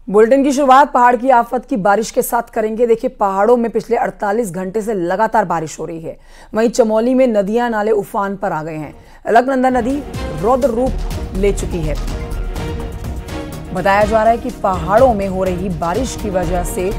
Bulletin की शुरुआत पहाड़ की आफत की बारिश के साथ करेंगे। देखिए, पहाड़ों में पिछले 48 घंटे से लगातार बारिश हो रही है। वहीं चमोली में नदियां नाले उफान पर आ गए हैं। अलकनंदा नदी रौद्र रूप ले चुकी है। बताया जा रहा है कि पहाड़ों में हो रही बारिश की वजह से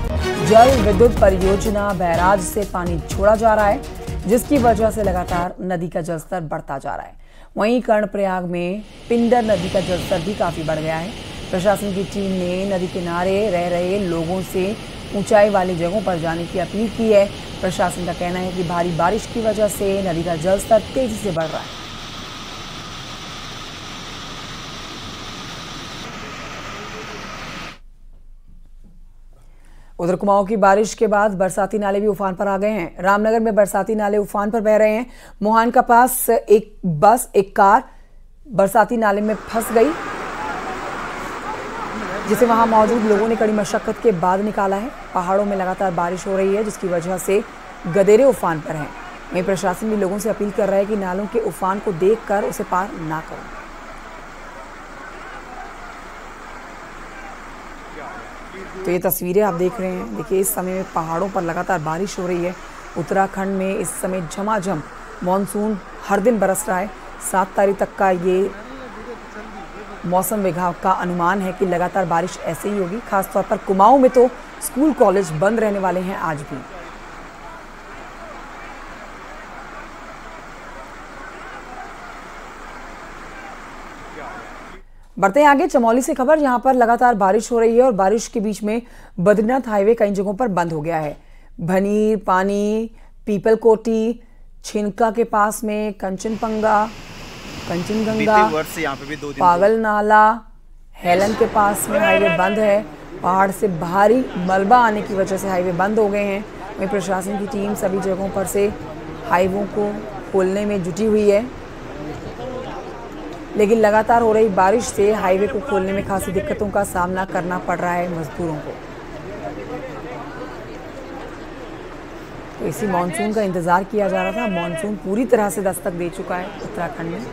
जल विद्युत परियोजना बैराज से पानी छोड़ा जा रहा है, जिसकी वजह से लगातार नदी का जलस्तर बढ़ता जा रहा है। वहीं कर्णप्रयाग में पिंडर नदी का जलस्तर भी काफी बढ़ गया है। प्रशासन की टीम ने नदी किनारे रह रहे लोगों से ऊंचाई वाली जगहों पर जाने की अपील की है। प्रशासन का कहना है कि भारी बारिश की वजह से नदी का जलस्तर तेजी से बढ़ रहा है। उधर कुमाऊं की बारिश के बाद बरसाती नाले भी उफान पर आ गए हैं। रामनगर में बरसाती नाले उफान पर बह रहे हैं। मोहान के पास एक कार बरसाती नाले में फंस गई, जिसे वहां मौजूद लोगों ने कड़ी मशक्कत के बाद निकाला है। पहाड़ों में लगातार बारिश हो रही है, जिसकी वजह से गदेरे उफान पर हैं। वहीं प्रशासन भी लोगों से अपील कर रहा है कि नालों के उफान को देखकर उसे पार ना करें। तो ये तस्वीरें आप देख रहे हैं। देखिए, इस समय में पहाड़ों पर लगातार बारिश हो रही है। उत्तराखंड में इस समय झमाझम मानसून हर दिन बरस रहा है। 7 तारीख तक का ये मौसम विभाग का अनुमान है कि लगातार बारिश ऐसे ही होगी। खासतौर पर कुमाऊं में तो स्कूल कॉलेज बंद रहने वाले हैं आज भी। बढ़ते हैं आगे चमोली से खबर, जहां पर लगातार बारिश हो रही है और बारिश के बीच में बद्रीनाथ हाईवे कई जगहों पर बंद हो गया है। भनीर, पानी, पीपलकोटी, छिनका के पास में कंचनगंगा, पागल नाला, हेलन के पास में हाईवे बंद है। पहाड़ से भारी मलबा आने की वजह से हाईवे बंद हो गए हैं। वहीं प्रशासन की टीम सभी जगहों पर से हाईवों को खोलने में जुटी हुई है, लेकिन लगातार हो रही बारिश से हाईवे को खोलने में खासी दिक्कतों का सामना करना पड़ रहा है मजदूरों को। तो इसी मानसून का इंतजार किया जा रहा था। मानसून पूरी तरह से दस्तक दे चुका है उत्तराखंड में,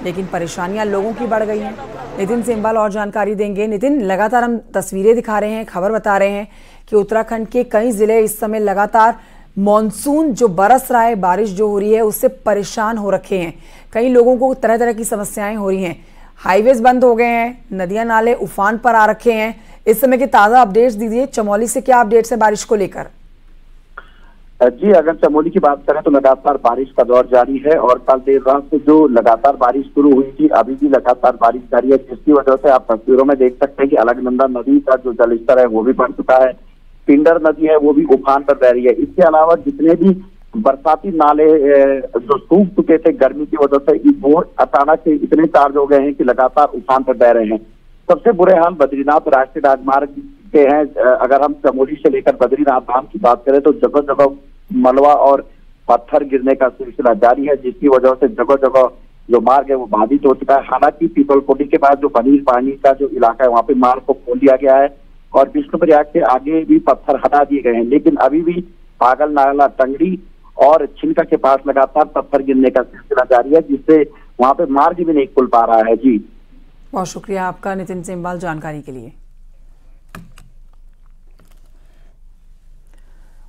लेकिन परेशानियां लोगों की बढ़ गई हैं। नितिन सिंबाल और जानकारी देंगे। नितिन, लगातार हम तस्वीरें दिखा रहे हैं, खबर बता रहे हैं कि उत्तराखंड के कई जिले इस समय लगातार मानसून जो बरस रहा है, बारिश जो हो रही है, उससे परेशान हो रखे हैं। कई लोगों को तरह तरह की समस्याएं हो रही हैं। हाईवेज बंद हो गए हैं, नदियां नाले उफान पर आ रखे हैं। इस समय के ताजा अपडेट्स दीजिए। चमोली से क्या अपडेट्स है बारिश को लेकर? जी, अगर चमोली की बात करें तो लगातार बारिश का दौर जारी है और कल देर रात से जो लगातार बारिश शुरू हुई थी, अभी भी लगातार बारिश जारी है, जिसकी वजह से आप तस्वीरों में देख सकते हैं कि अलकनंदा नदी का जो जलस्तर है वो भी बढ़ चुका है। पिंडर नदी है वो भी उफान पर बह रही है। इसके अलावा जितने भी बरसाती नाले जो सूख चुके थे गर्मी की वजह से, वो अचानक से इतने चार्ज हो गए हैं कि लगातार उफान पर बह रहे हैं। सबसे बुरे हाल बद्रीनाथ राष्ट्रीय राजमार्ग के हैं। अगर हम चमोली से लेकर बद्रीनाथ धाम की बात करें तो जगह जगह मलबा और पत्थर गिरने का सिलसिला जारी है, जिसकी वजह से जगह जगह जो मार्ग है वो बाधित हो चुका है। हालांकि पीपलकोटी के बाद जो भनीर पानी का जो इलाका है वहाँ पे मार्ग को खोल दिया गया है और विष्णुप्रयाग के आगे भी पत्थर हटा दिए गए हैं, लेकिन अभी भी पागल नाला, टंगड़ी और छिनका के पास लगातार पत्थर गिरने का सिलसिला जारी है, जिससे वहाँ पे मार्ग भी नहीं खुल पा रहा है। जी, बहुत शुक्रिया आपका नितिन सिंबाल जानकारी के लिए।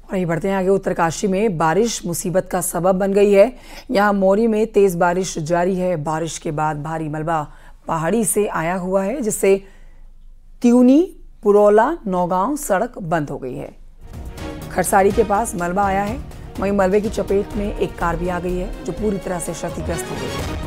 और ये बढ़ते हैं आगे। उत्तरकाशी में बारिश मुसीबत का सबब बन गई है। यहाँ मोरी में तेज बारिश जारी है। बारिश के बाद भारी मलबा पहाड़ी से आया हुआ है, जिससे त्यूनी, पुरोला, नौगांव सड़क बंद हो गई है। खरसाड़ी के पास मलबा आया है। वहीं मलबे की चपेट में एक कार भी आ गई है, जो पूरी तरह से क्षतिग्रस्त हो गई है।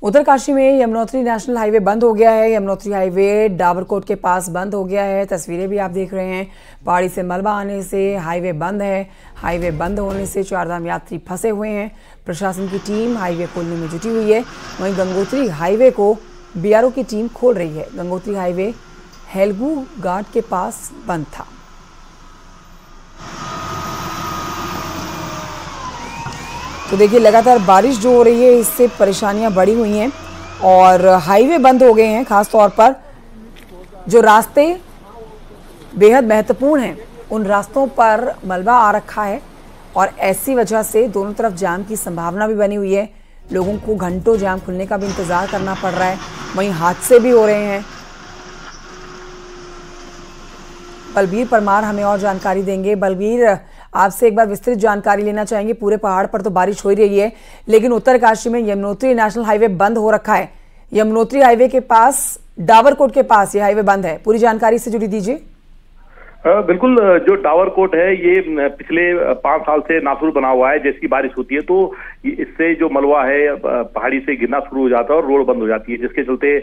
उत्तरकाशी में यमुनोत्री नेशनल हाईवे बंद हो गया है। यमुनोत्री हाईवे डाबरकोट के पास बंद हो गया है। तस्वीरें भी आप देख रहे हैं। पहाड़ी से मलबा आने से हाईवे बंद है। हाईवे बंद होने से चारधाम यात्री फंसे हुए हैं। प्रशासन की टीम हाईवे खोलने में जुटी हुई है। वहीं गंगोत्री हाईवे को बीआरओ की टीम खोल रही है। गंगोत्री हाईवे हेलगू घाट के पास बंद था। तो देखिए, लगातार बारिश जो हो रही है इससे परेशानियां बढ़ी हुई हैं और हाईवे बंद हो गए हैं। खास तौर पर जो रास्ते बेहद महत्वपूर्ण हैं, उन रास्तों पर मलबा आ रखा है और ऐसी वजह से दोनों तरफ जाम की संभावना भी बनी हुई है। लोगों को घंटों जाम खुलने का भी इंतजार करना पड़ रहा है। वहीं हादसे भी हो रहे हैं। बलबीर परमार हमें और जानकारी देंगे। बलबीर, आपसे एक बार विस्तृत जानकारी लेना चाहेंगे। पूरे पहाड़ पर तो बारिश हो ही रही है, लेकिन उत्तरकाशी में यमुनोत्री नेशनल हाईवे बंद हो रखा है। यमुनोत्री हाईवे के पास, डाबरकोट के पास ये हाईवे बंद है। पूरी जानकारी से जुड़ी दीजिए। बिल्कुल, जो डाबरकोट है ये पिछले 5 साल से नासुर बना हुआ है। जैसी बारिश होती है तो इससे जो मलबा है पहाड़ी से गिरना शुरू हो जाता है और रोड बंद हो जाती है, जिसके चलते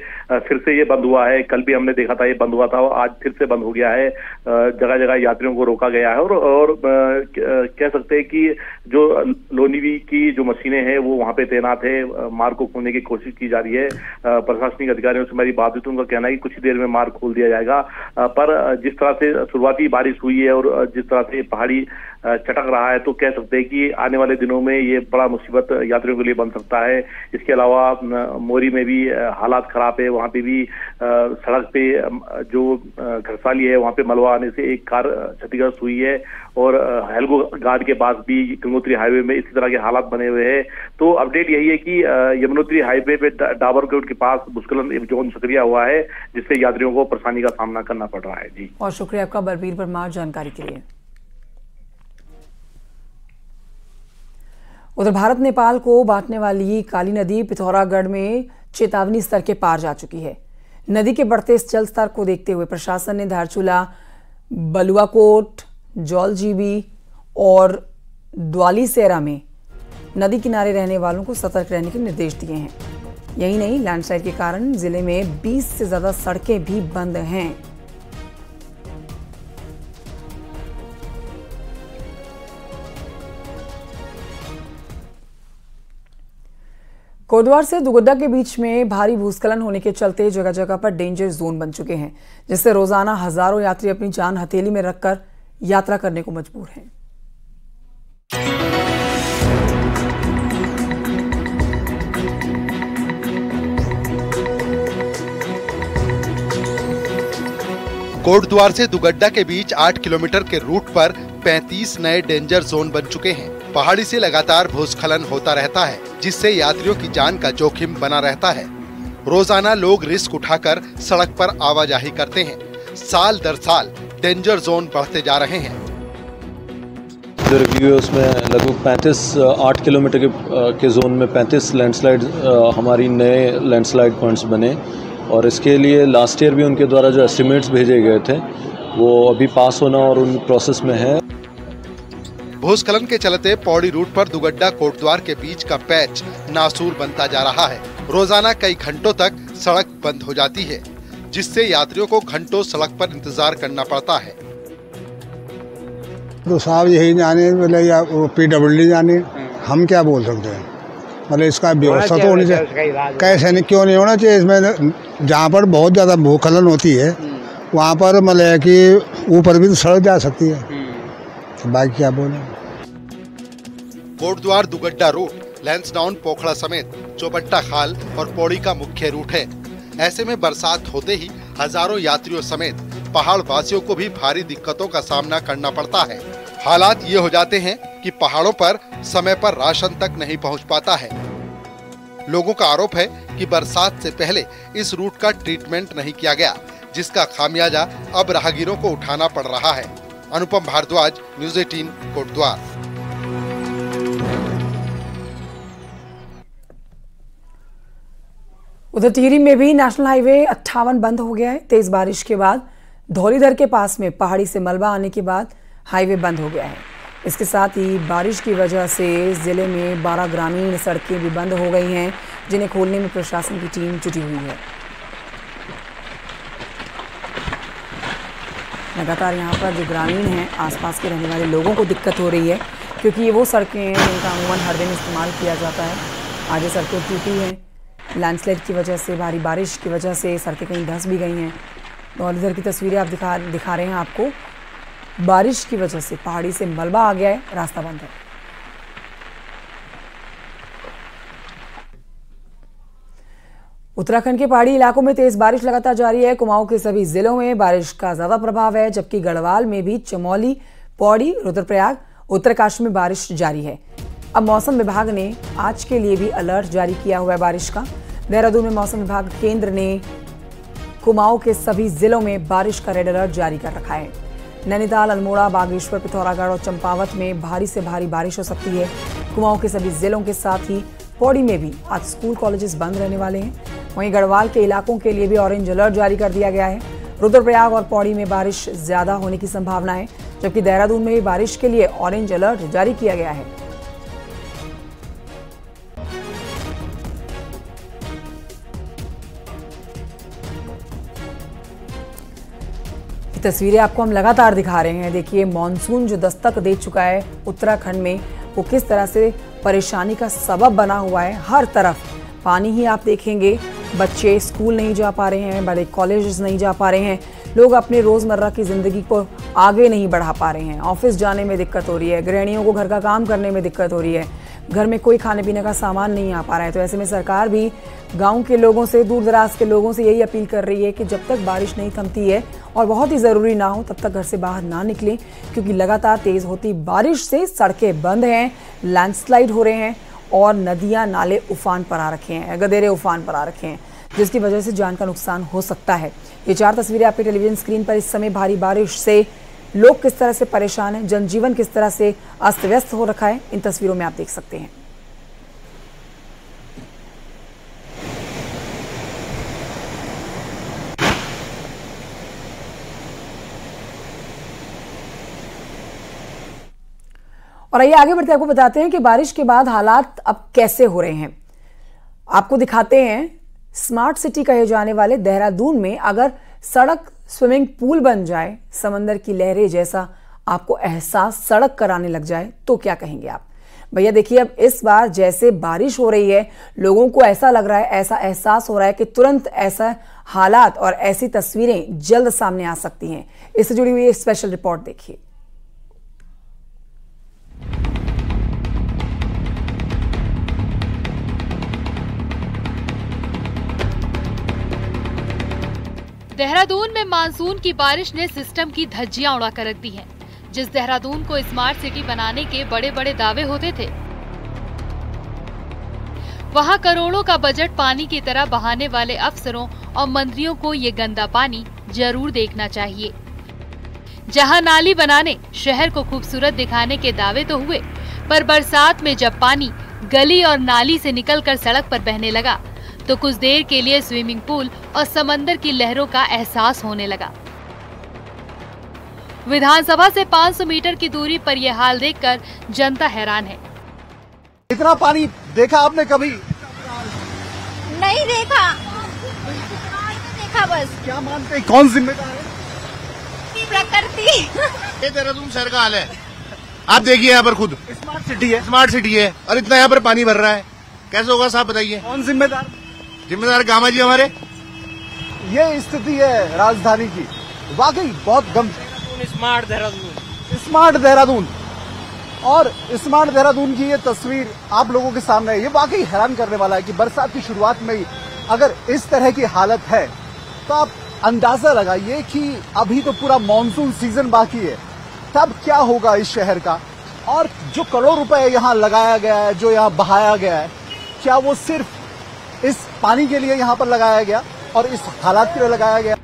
फिर से ये बंद हुआ है। कल भी हमने देखा था ये बंद हुआ था, आज फिर से बंद हो गया है। जगह जगह यात्रियों को रोका गया है और कह सकते हैं कि जो लोनीवी की जो मशीनें हैं वो वहां पे तैनात है। मार्ग को खोलने की कोशिश की जा रही है। प्रशासनिक अधिकारियों से मेरी बात हुई तो उनका कहना है कि कुछ ही देर में मार्ग खोल दिया जाएगा। पर जिस तरह से शुरुआती बारिश हुई है और जिस तरह से पहाड़ी चटक रहा है तो कह सकते हैं कि आने वाले दिनों में ये बड़ा मुसीबत यात्रियों के लिए बन सकता है। इसके अलावा मोरी में भी हालात खराब है। वहां पे भी सड़क पे जो घरसाली है वहां पे मलबा आने से एक कार क्षतिग्रस्त हुई है और हेल्गो घाट के पास भी गंगोत्री हाईवे में इसी तरह के हालात बने हुए हैं। तो अपडेट यही है कि यमुनोत्री हाईवे पे डाबरकोट के पास भूस्खलन जोन सक्रिय हुआ है, जिससे यात्रियों को परेशानी का सामना करना पड़ रहा है। जी, और शुक्रिया आपका बलबीर परमार जानकारी के लिए। उधर भारत नेपाल को बांटने वाली काली नदी पिथौरागढ़ में चेतावनी स्तर के पार जा चुकी है। नदी के बढ़ते जल स्तर को देखते हुए प्रशासन ने धारचूला, बलुआकोट, जौलजीबी और द्वालीसेरा में नदी किनारे रहने वालों को सतर्क रहने के निर्देश दिए हैं। यही नहीं, लैंडस्लाइड के कारण जिले में 20 से ज्यादा सड़कें भी बंद हैं। कोटद्वार से दुगड्डा के बीच में भारी भूस्खलन होने के चलते जगह जगह पर डेंजर जोन बन चुके हैं, जिससे रोजाना हजारों यात्री अपनी जान हथेली में रखकर यात्रा करने को मजबूर हैं। कोटद्वार से दुगड्डा के बीच 8 किलोमीटर के रूट पर 35 नए डेंजर जोन बन चुके हैं। पहाड़ी से लगातार भूस्खलन होता रहता है, जिससे यात्रियों की जान का जोखिम बना रहता है। रोजाना लोग रिस्क उठाकर सड़क पर आवाजाही करते हैं। साल दर साल डेंजर जोन बढ़ते जा रहे हैं। जो रिव्यू है उसमें लगभग 8 किलोमीटर के जोन में 35 लैंडस्लाइड हमारी नए लैंडस्लाइड पॉइंट्स बने और इसके लिए लास्ट ईयर भी उनके द्वारा जो एस्टिमेट्स भेजे गए थे वो अभी पास होना और उन प्रोसेस में है। भूस्खलन के चलते पौड़ी रूट पर दुगड्डा कोटद्वार के बीच का पैच नासूर बनता जा रहा है। रोजाना कई घंटों तक सड़क बंद हो जाती है, जिससे यात्रियों को घंटों सड़क पर इंतजार करना पड़ता है। तो साहब यही जाने मतलब या PWD जाने, हम क्या बोल सकते हैं। मतलब इसका व्यवस्था तो होनी चाहिए। कैसे नहीं, क्यों नहीं होना चाहिए। इसमें जहाँ पर बहुत ज्यादा भूस्खलन होती है वहाँ पर मतलब कि ऊपर भी तो सड़क जा सकती है, तो बाकी क्या बोले। कोटद्वार दुगड्डा रूट लैंसडाउन, पोखड़ा समेत चौबट्टा खाल और पौड़ी का मुख्य रूट है। ऐसे में बरसात होते ही हजारों यात्रियों समेत पहाड़ वासियों को भी भारी दिक्कतों का सामना करना पड़ता है। हालात ये हो जाते हैं कि पहाड़ों पर समय पर राशन तक नहीं पहुंच पाता है। लोगों का आरोप है कि बरसात से पहले इस रूट का ट्रीटमेंट नहीं किया गया, जिसका खामियाजा अब राहगीरों को उठाना पड़ रहा है। अनुपम भारद्वाज, न्यूज़ 18, कोटद्वार। उधर टिहरी में भी नेशनल हाईवे 58 बंद हो गया है। तेज बारिश के बाद धौलीधर के पास में पहाड़ी से मलबा आने के बाद हाईवे बंद हो गया है। इसके साथ ही बारिश की वजह से जिले में 12 ग्रामीण सड़कें भी बंद हो गई हैं, जिन्हें खोलने में प्रशासन की टीम जुटी हुई है। लगातार यहाँ पर जो ग्रामीण हैं, आसपास के रहने वाले लोगों को दिक्कत हो रही है, क्योंकि ये वो सड़कें हैं जिनका अमूमन हर दिन इस्तेमाल किया जाता है। आज ये सड़कें टूटी हैं, लैंडस्लाइड की वजह से, भारी बारिश की वजह से सड़कें कहीं धंस भी गई हैं। धौलीधर की तस्वीरें आप दिखा रहे हैं आपको। बारिश की वजह से पहाड़ी से मलबा आ गया है, रास्ता बंद है। उत्तराखंड के पहाड़ी इलाकों में तेज बारिश लगातार जारी है। कुमाऊं के सभी जिलों में बारिश का ज्यादा प्रभाव है, जबकि गढ़वाल में भी चमोली, पौड़ी, रुद्रप्रयाग उत्तरकाशी में बारिश जारी है। अब मौसम विभाग ने आज के लिए भी अलर्ट जारी किया हुआ है बारिश का। देहरादून में मौसम विभाग केंद्र ने कुमाऊं के सभी जिलों में बारिश का रेड अलर्ट जारी कर रखा है। नैनीताल, अल्मोड़ा, बागेश्वर, पिथौरागढ़ और चंपावत में भारी से भारी बारिश हो सकती है। कुमाऊं के सभी जिलों के साथ ही पौड़ी में भी आज स्कूल कॉलेजेस बंद रहने वाले हैं। वहीं गढ़वाल के इलाकों के लिए भी ऑरेंज अलर्ट जारी कर दिया गया है। रुद्रप्रयाग और पौड़ी में बारिश ज्यादा होने की संभावना है, जबकि देहरादून में भी बारिश के लिए ऑरेंज अलर्ट जारी किया गया है। तस्वीरें आपको हम लगातार दिखा रहे हैं। देखिए, मॉनसून जो दस्तक दे चुका है उत्तराखंड में, वो किस तरह से परेशानी का सबब बना हुआ है। हर तरफ पानी ही आप देखेंगे। बच्चे स्कूल नहीं जा पा रहे हैं, बड़े कॉलेजेस नहीं जा पा रहे हैं, लोग अपने रोजमर्रा की जिंदगी को आगे नहीं बढ़ा पा रहे हैं। ऑफिस जाने में दिक्कत हो रही है, गृहिणियों को घर का काम करने में दिक्कत हो रही है, घर में कोई खाने पीने का सामान नहीं आ पा रहा है। तो ऐसे में सरकार भी गांव के लोगों से, दूर दराज के लोगों से यही अपील कर रही है कि जब तक बारिश नहीं थमती है और बहुत ही ज़रूरी ना हो तब तक घर से बाहर ना निकलें, क्योंकि लगातार तेज़ होती बारिश से सड़कें बंद हैं, लैंडस्लाइड हो रहे हैं और नदियां नाले उफान पर आ रखे हैं, गदेरे उफान पर आ रखे हैं, जिसकी वजह से जान का नुकसान हो सकता है। ये 4 तस्वीरें आपके टेलीविजन स्क्रीन पर। इस समय भारी बारिश से लोग किस तरह से परेशान हैं, जनजीवन किस तरह से अस्त व्यस्त हो रखा है, इन तस्वीरों में आप देख सकते हैं। और आइए आगे बढ़ते आपको बताते हैं कि बारिश के बाद हालात अब कैसे हो रहे हैं। आपको दिखाते हैं स्मार्ट सिटी कहे जाने वाले देहरादून में अगर सड़क स्विमिंग पूल बन जाए, समंदर की लहरें जैसा आपको एहसास सड़क कराने लग जाए, तो क्या कहेंगे आप? भैया देखिए, अब इस बार जैसे बारिश हो रही है, लोगों को ऐसा लग रहा है, ऐसा एहसास हो रहा है कि तुरंत ऐसा हालात और ऐसी तस्वीरें जल्द सामने आ सकती हैं। इससे जुड़ी हुई स्पेशल रिपोर्ट देखिए। देहरादून में मानसून की बारिश ने सिस्टम की धज्जियां उड़ा कर रख दी हैं। जिस देहरादून को स्मार्ट सिटी बनाने के बड़े बड़े दावे होते थे, वहां करोड़ों का बजट पानी की तरह बहाने वाले अफसरों और मंत्रियों को ये गंदा पानी जरूर देखना चाहिए। जहां नाली बनाने, शहर को खूबसूरत दिखाने के दावे तो हुए, पर बरसात में जब पानी गली और नाली से निकलकर सड़क पर बहने लगा तो कुछ देर के लिए स्विमिंग पूल और समंदर की लहरों का एहसास होने लगा। विधानसभा से 500 मीटर की दूरी पर यह हाल देखकर जनता हैरान है। इतना पानी देखा आपने कभी? नहीं देखा, देखा बस। क्या मानते हैं, कौन जिम्मेदार है? प्रकृति। ये देहरादून शहर का हाल है, आप देखिए यहाँ पर खुद। स्मार्ट सिटी है, स्मार्ट सिटी है और इतना यहाँ पर पानी भर रहा है, कैसे होगा साहब बताइए? कौन जिम्मेदार? जिम्मेदार गामा जी हमारे। ये स्थिति है राजधानी की, वाकई बहुत गंभीर। स्मार्ट देहरादून, स्मार्ट देहरादून और स्मार्ट देहरादून की ये तस्वीर आप लोगों के सामने है। ये वाकई हैरान करने वाला है कि बरसात की शुरुआत में ही अगर इस तरह की हालत है तो आप अंदाजा लगाइए कि अभी तो पूरा मॉनसून सीजन बाकी है, तब क्या होगा इस शहर का। और जो करोड़ रुपए यहाँ लगाया गया है, जो यहाँ बहाया गया है, क्या वो सिर्फ इस पानी के लिए यहाँ पर लगाया गया और इस हालात के लिए लगाया गया?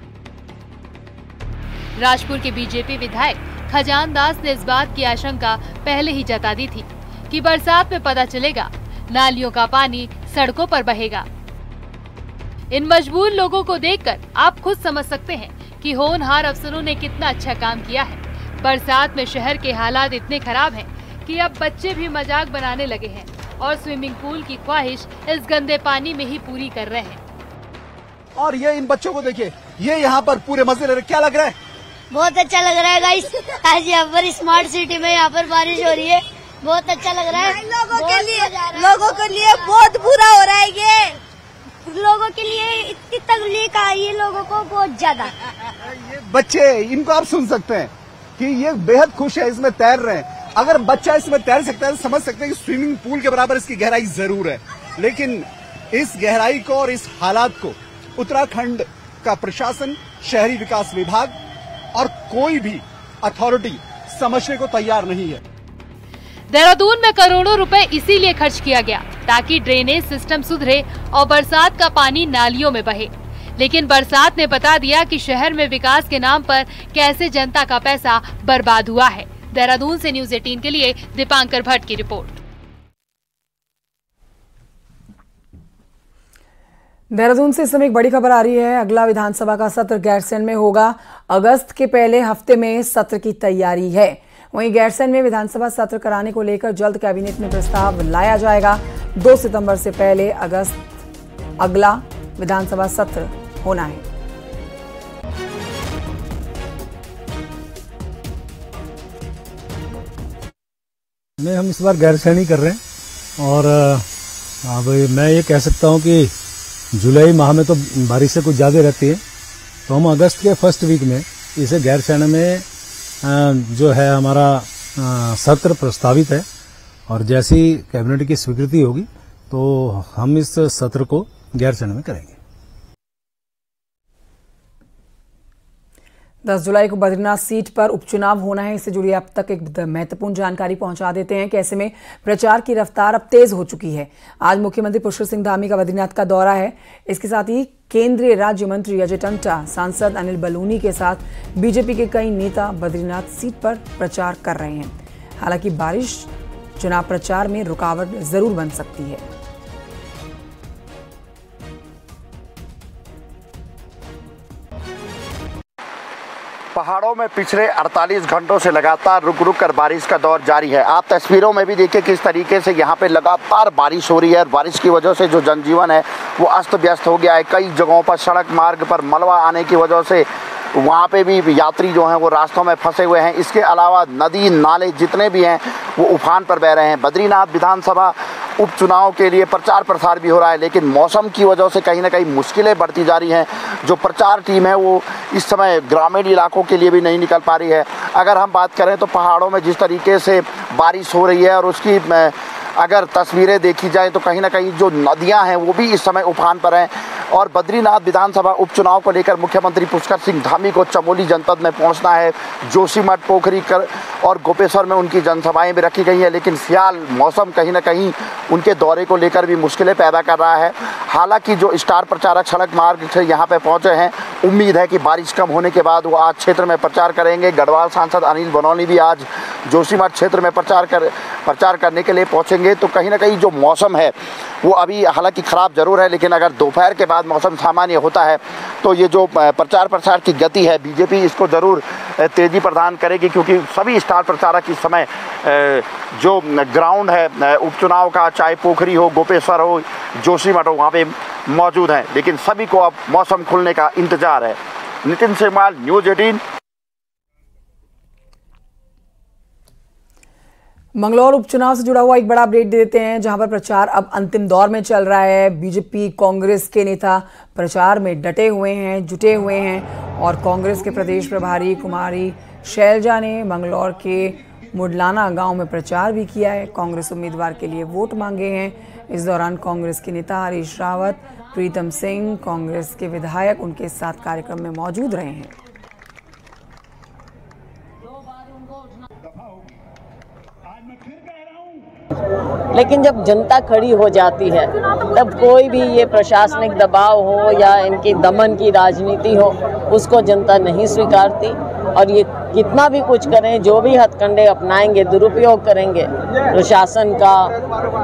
राजपुर के बीजेपी विधायक खजान दास ने इस बात की आशंका पहले ही जता दी थी कि बरसात में पता चलेगा नालियों का पानी सड़कों पर बहेगा। इन मजबूर लोगों को देखकर आप खुद समझ सकते हैं कि होनहार अफसरों ने कितना अच्छा काम किया है। बरसात में शहर के हालात इतने खराब हैं कि अब बच्चे भी मजाक बनाने लगे हैं और स्विमिंग पूल की ख्वाहिश इस गंदे पानी में ही पूरी कर रहे हैं। और ये इन बच्चों को देखिए, ये यहाँ पर पूरे मजे ले रहे। क्या लग रहा है? बहुत अच्छा लग रहा है गाइस, आज यहाँ पर स्मार्ट सिटी में यहाँ पर बारिश हो रही है, बहुत अच्छा लग रहा है। लोगों के लिए बहुत बुरा हो रहा है। ये लोगों के लिए इतनी तकलीफ आई है, लोगों को बहुत ज्यादा। ये बच्चे, इनको आप सुन सकते हैं कि ये बेहद खुश है, इसमें तैर रहे हैं। अगर बच्चा इसमें तैर सकता है तो समझ सकते हैं कि स्विमिंग पूल के बराबर इसकी गहराई जरूर है, लेकिन इस गहराई को और इस हालात को उत्तराखंड का प्रशासन, शहरी विकास विभाग और कोई भी अथॉरिटी समझने को तैयार नहीं है। देहरादून में करोड़ों रुपए इसीलिए खर्च किया गया ताकि ड्रेनेज सिस्टम सुधरे और बरसात का पानी नालियों में बहे। लेकिन बरसात ने बता दिया कि शहर में विकास के नाम पर कैसे जनता का पैसा बर्बाद हुआ है। देहरादून से न्यूज़ 18 के लिए दीपांकर भट्ट की रिपोर्ट। देहरादून से इस समय एक बड़ी खबर आ रही है। अगला विधानसभा का सत्र गैरसैंण में होगा। अगस्त के पहले हफ्ते में सत्र की तैयारी है। वहीं गैरसैंण में विधानसभा सत्र कराने को लेकर जल्द कैबिनेट में प्रस्ताव लाया जाएगा। 2 सितंबर से पहले अगस्त अगला विधानसभा सत्र होना है। नहीं, हम इस बार गैरसैंण ही कर रहे हैं और अब मैं ये कह सकता हूँ कि जुलाई माह में तो बारिश कुछ ज़्यादा रहती है, तो हम अगस्त के फर्स्ट वीक में इसे गैरसैंण में जो है हमारा सत्र प्रस्तावित है और जैसी कैबिनेट की स्वीकृति होगी तो हम इस सत्र को गैरसैंण में करेंगे। 10 जुलाई को बद्रीनाथ सीट पर उपचुनाव होना है। इससे जुड़ी अब तक एक महत्वपूर्ण जानकारी पहुंचा देते हैं कि ऐसे में प्रचार की रफ्तार अब तेज हो चुकी है। आज मुख्यमंत्री पुष्कर सिंह धामी का बद्रीनाथ का दौरा है। इसके साथ ही केंद्रीय राज्य मंत्री अजय टंटा, सांसद अनिल बलूनी के साथ बीजेपी के कई नेता बद्रीनाथ सीट पर प्रचार कर रहे हैं। हालांकि बारिश चुनाव प्रचार में रुकावट जरूर बन सकती है। पहाड़ों में पिछले 48 घंटों से लगातार रुक रुक कर बारिश का दौर जारी है। आप तस्वीरों में भी देखिए किस तरीके से यहाँ पे लगातार बारिश हो रही है और बारिश की वजह से जो जनजीवन है वो अस्त व्यस्त हो गया है। कई जगहों पर सड़क मार्ग पर मलबा आने की वजह से वहाँ पे भी यात्री जो हैं वो रास्तों में फंसे हुए हैं। इसके अलावा नदी नाले जितने भी हैं वो उफान पर बह रहे हैं। बद्रीनाथ विधानसभा उपचुनाव के लिए प्रचार प्रसार भी हो रहा है, लेकिन मौसम की वजह से कहीं ना कहीं मुश्किलें बढ़ती जा रही हैं। जो प्रचार टीम है वो इस समय ग्रामीण इलाकों के लिए भी नहीं निकल पा रही है। अगर हम बात करें तो पहाड़ों में जिस तरीके से बारिश हो रही है और उसकी अगर तस्वीरें देखी जाए तो कहीं ना कहीं जो नदियां हैं वो भी इस समय उफान पर हैं। और बद्रीनाथ विधानसभा उपचुनाव को लेकर मुख्यमंत्री पुष्कर सिंह धामी को चमोली जनपद में पहुंचना है। जोशीमठ, पोखरी और गोपेश्वर में उनकी जनसभाएं भी रखी गई हैं, लेकिन फिलहाल मौसम कहीं ना कहीं उनके दौरे को लेकर भी मुश्किलें पैदा कर रहा है। हालांकि जो स्टार प्रचारक सड़क मार्ग से यहाँ पे पहुँचे हैं, उम्मीद है कि बारिश कम होने के बाद वो आज क्षेत्र में प्रचार करेंगे। गढ़वाल सांसद अनिल बलूनी भी आज जोशीमठ क्षेत्र में प्रचार करने के लिए पहुँचेंगे। तो कहीं ना कहीं जो मौसम है वो अभी हालांकि ख़राब जरूर है, लेकिन अगर दोपहर के बाद मौसम सामान्य होता है तो ये जो प्रचार प्रसार की गति है बीजेपी इसको ज़रूर तेज़ी प्रदान करेगी, क्योंकि सभी स्टार प्रचारक इस समय जो ग्राउंड है उपचुनाव का, चाहे पोखरी हो, गोपेश्वर हो, जोशीमठ हो, वहाँ पे मौजूद हैं। लेकिन सभी को अब मौसम खुलने का इंतजार है। नितिन सेमाल, न्यूज़ 18। मंगलौर उपचुनाव से जुड़ा हुआ एक बड़ा अपडेट दे देते हैं, जहां पर प्रचार अब अंतिम दौर में चल रहा है। बीजेपी कांग्रेस के नेता प्रचार में डटे हुए हैं, जुटे हुए हैं और कांग्रेस के प्रदेश प्रभारी कुमारी शैलजा ने मंगलौर के मुडलाना गांव में प्रचार भी किया है। कांग्रेस उम्मीदवार के लिए वोट मांगे हैं। इस दौरान कांग्रेस के नेता हरीश रावत, प्रीतम सिंह, कांग्रेस के विधायक उनके साथ कार्यक्रम में मौजूद रहे हैं। लेकिन जब जनता खड़ी हो जाती है तब कोई भी ये प्रशासनिक दबाव हो या इनकी दमन की राजनीति हो, उसको जनता नहीं स्वीकारती। और ये कितना भी कुछ करें, जो भी हथकंडे अपनाएंगे, दुरुपयोग करेंगे प्रशासन का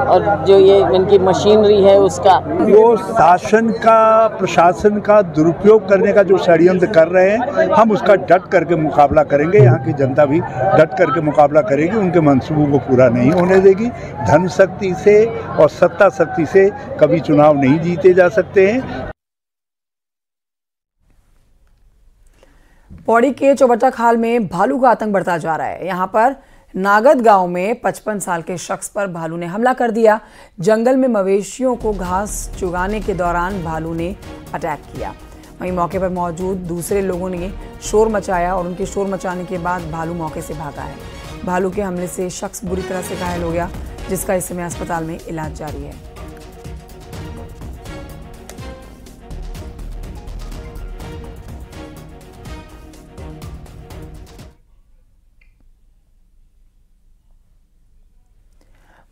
और जो ये इनकी मशीनरी है उसका, वो शासन का, प्रशासन का दुरुपयोग करने का जो षड्यंत्र कर रहे हैं, हम उसका डट करके मुकाबला करेंगे। यहाँ की जनता भी डट करके मुकाबला करेगी, उनके मंसूबों को पूरा नहीं होने देगी। धन शक्ति से और सत्ता शक्ति से कभी चुनाव नहीं जीते जा सकते हैं। पौड़ी के चौबट्टा खाल में भालू का आतंक बढ़ता जा रहा है। यहाँ पर नागद गांव में 55 साल के शख्स पर भालू ने हमला कर दिया। जंगल में मवेशियों को घास चुगाने के दौरान भालू ने अटैक किया। वहीं मौके पर मौजूद दूसरे लोगों ने शोर मचाया और उनके शोर मचाने के बाद भालू मौके से भागा है। भालू के हमले से शख्स बुरी तरह से घायल हो गया, जिसका इस समय अस्पताल में इलाज जारी है।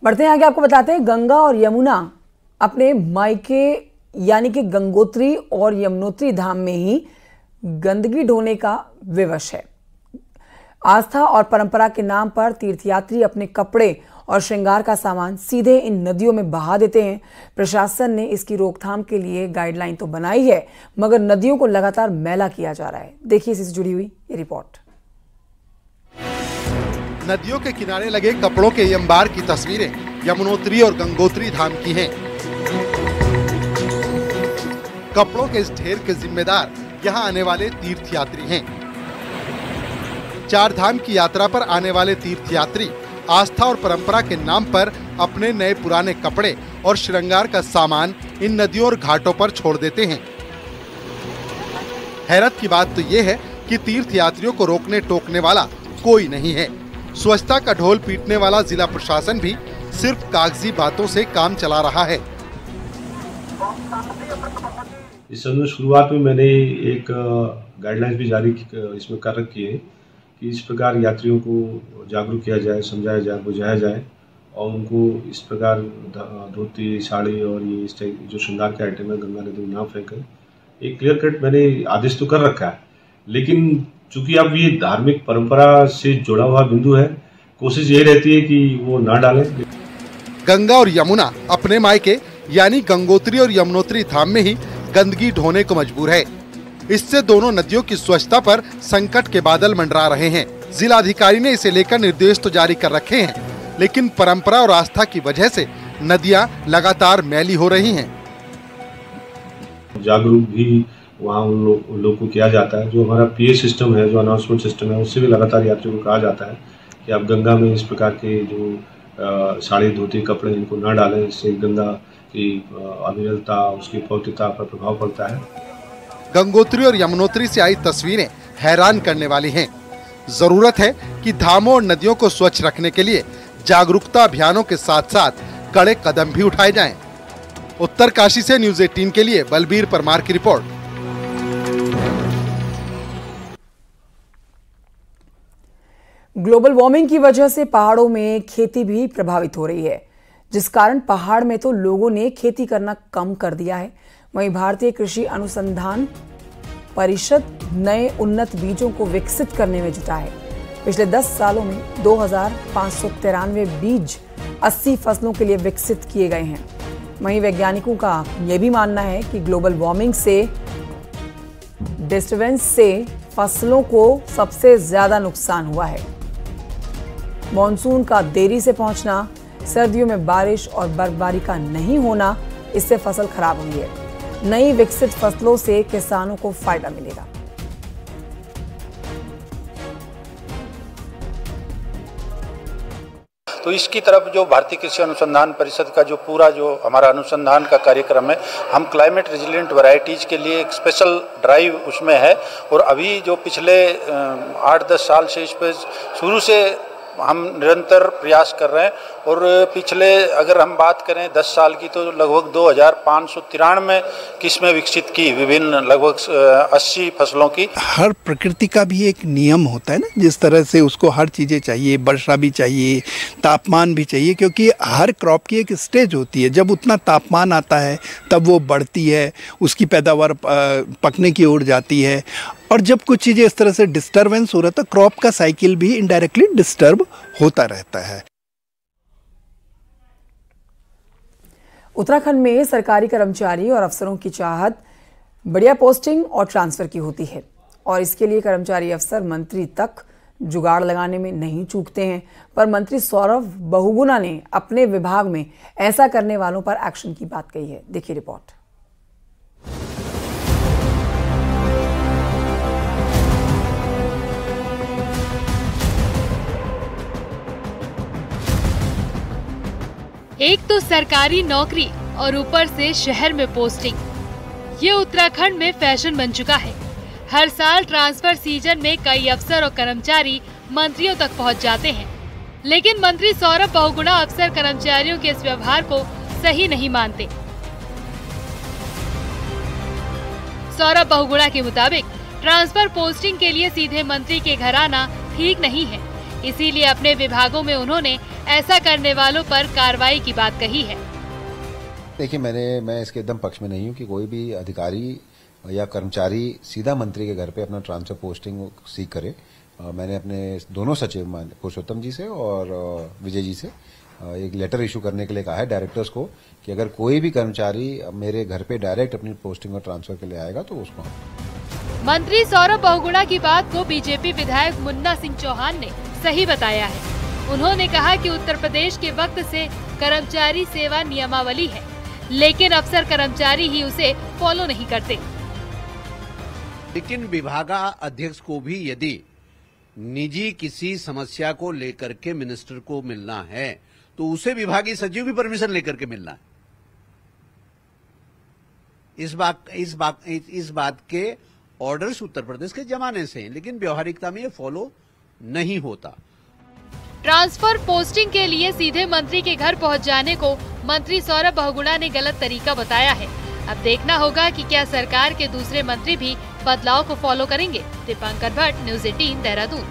बढ़ते हैं आगे, आपको बताते हैं गंगा और यमुना अपने मायके यानी कि गंगोत्री और यमुनोत्री धाम में ही गंदगी ढोने का विवश है। आस्था और परंपरा के नाम पर तीर्थयात्री अपने कपड़े और श्रृंगार का सामान सीधे इन नदियों में बहा देते हैं। प्रशासन ने इसकी रोकथाम के लिए गाइडलाइन तो बनाई है, मगर नदियों को लगातार मैला किया जा रहा है। देखिए इससे जुड़ी हुई ये रिपोर्ट। नदियों के किनारे लगे कपड़ों के अंबार की तस्वीरें यमुनोत्री और गंगोत्री धाम की हैं। कपड़ों के इस ढेर के जिम्मेदार यहाँ आने वाले तीर्थयात्री हैं। चार धाम की यात्रा पर आने वाले तीर्थयात्री आस्था और परंपरा के नाम पर अपने नए पुराने कपड़े और श्रृंगार का सामान इन नदियों और घाटों पर छोड़ देते हैं। हैरत की बात तो ये है कि तीर्थयात्रियों को रोकने टोकने वाला कोई नहीं है। स्वच्छता का ढोल पीटने वाला जिला प्रशासन भी सिर्फ कागजी बातों से काम चला रहा है। इस समय शुरुआत में मैंने एक गाइडलाइंस भी जारी इसमें कर रखी है कि इस प्रकार यात्रियों को जागरूक किया जाए, समझाया जाए, बुझाया जाए और उनको इस प्रकार धोती, साड़ी और ये इस टाइप जो श्रृंगार के आइटम है गंगा नदी में ना फेंकें। एक क्लियर कट मैंने आदेश तो कर रखा है, लेकिन चूंकि अब ये धार्मिक परंपरा से जुड़ा हुआ बिंदु है, कोशिश यही रहती है कि वो ना डालें। गंगा और यमुना अपने मायके यानी गंगोत्री और यमुनोत्री धाम में ही गंदगी ढोने को मजबूर है। इससे दोनों नदियों की स्वच्छता पर संकट के बादल मंडरा रहे हैं। जिलाधिकारी ने इसे लेकर निर्देश तो जारी कर रखे हैं, लेकिन परंपरा और आस्था की वजह से नदियां लगातार मैली हो रही हैं। जागरूक भी वहाँ उन लोगों को किया जाता है। जो हमारा पीए सिस्टम है, जो अनाउंसमेंट सिस्टम है, उससे भी लगातार यात्रियों को कहा जाता है कि आप गंगा में इस प्रकार के जो साड़ी, धोती, कपड़े इनको न डालें। इससे गंगा की अविरलता, उसकी पवित्रता पर प्रभाव पड़ता है। गंगोत्री और यमुनोत्री से आई तस्वीरें हैरान करने वाली हैं। जरूरत है कि धामों और नदियों को स्वच्छ रखने के लिए जागरूकता अभियानों के साथ साथ कड़े कदम भी उठाए जाएं। उत्तरकाशी से न्यूज़ 18 के लिए बलबीर परमार की रिपोर्ट। ग्लोबल वार्मिंग की वजह से पहाड़ों में खेती भी प्रभावित हो रही है, जिस कारण पहाड़ में तो लोगों ने खेती करना कम कर दिया है। वहीं भारतीय कृषि अनुसंधान परिषद नए उन्नत बीजों को विकसित करने में जुटा है। पिछले 10 सालों में 2593 बीज 80 फसलों के लिए विकसित किए गए हैं। वहीं वैज्ञानिकों का यह भी मानना है कि ग्लोबल वार्मिंग से डिस्टर्बेंस से फसलों को सबसे ज्यादा नुकसान हुआ है। मॉनसून का देरी से पहुंचना, सर्दियों में बारिश और बर्फबारी का नहीं होना, इससे फसल खराब हुई है। नई विकसित फसलों से किसानों को फायदा मिलेगा। तो इसकी तरफ जो भारतीय कृषि अनुसंधान परिषद का जो पूरा जो हमारा अनुसंधान का कार्यक्रम है, हम क्लाइमेट रेजिलिएंट वैरायटीज के लिए एक स्पेशल ड्राइव उसमें है। और अभी जो पिछले 8-10 साल से इस पर शुरू से हम निरंतर प्रयास कर रहे हैं। और पिछले अगर हम बात करें 10 साल की, तो लगभग 2593 किस्में विकसित की, विभिन्न लगभग 80 फसलों की। हर प्रकृति का भी एक नियम होता है ना, जिस तरह से उसको हर चीज़ें चाहिए, वर्षा भी चाहिए, तापमान भी चाहिए, क्योंकि हर क्रॉप की एक स्टेज होती है। जब उतना तापमान आता है तब वो बढ़ती है, उसकी पैदावार पकने की ओर जाती है। और जब कुछ चीज़ें इस तरह से डिस्टर्बेंस हो रहा था, क्रॉप का साइकिल भी इनडायरेक्टली डिस्टर्ब होता रहता है। उत्तराखंड में सरकारी कर्मचारी और अफसरों की चाहत बढ़िया पोस्टिंग और ट्रांसफर की होती है, और इसके लिए कर्मचारी अफसर मंत्री तक जुगाड़ लगाने में नहीं चूकते हैं। पर मंत्री सौरभ बहुगुणा ने अपने विभाग में ऐसा करने वालों पर एक्शन की बात कही है। देखिए रिपोर्ट। एक तो सरकारी नौकरी और ऊपर से शहर में पोस्टिंग, ये उत्तराखंड में फैशन बन चुका है। हर साल ट्रांसफर सीजन में कई अफसर और कर्मचारी मंत्रियों तक पहुंच जाते हैं, लेकिन मंत्री सौरभ बहुगुणा अफसर कर्मचारियों के इस व्यवहार को सही नहीं मानते। सौरभ बहुगुणा के मुताबिक ट्रांसफर पोस्टिंग के लिए सीधे मंत्री के घर आना ठीक नहीं है, इसीलिए अपने विभागों में उन्होंने ऐसा करने वालों पर कार्रवाई की बात कही है। देखिए, मैं इसके एकदम पक्ष में नहीं हूं कि कोई भी अधिकारी या कर्मचारी सीधा मंत्री के घर पे अपना ट्रांसफर पोस्टिंग सीख करे। मैंने अपने दोनों सचिव पुरुषोत्तम जी से और विजय जी से एक लेटर इशू करने के लिए कहा है डायरेक्टर्स को कि अगर कोई भी कर्मचारी मेरे घर पे डायरेक्ट अपनी पोस्टिंग और ट्रांसफर के लिए आएगा तो उसको। मंत्री सौरभ बहुगुणा की बात को बीजेपी विधायक मुन्ना सिंह चौहान ने सही बताया है। उन्होंने कहा कि उत्तर प्रदेश के वक्त से कर्मचारी सेवा नियमावली है, लेकिन अफसर कर्मचारी ही उसे फॉलो नहीं करते। लेकिन विभागाध्यक्ष को भी यदि निजी किसी समस्या को लेकर के मिनिस्टर को मिलना है तो उसे विभागीय सचिव भी परमिशन लेकर के मिलना है। इस बात के ऑर्डर्स उत्तर प्रदेश के जमाने से हैं, लेकिन व्यवहारिकता में ये फॉलो नहीं होता। ट्रांसफर पोस्टिंग के लिए सीधे मंत्री के घर पहुंच जाने को मंत्री सौरभ बहुगुणा ने गलत तरीका बताया है। अब देखना होगा कि क्या सरकार के दूसरे मंत्री भी बदलाव को फॉलो करेंगे। दीपांकर भट्ट, न्यूज़ 18 देहरादून।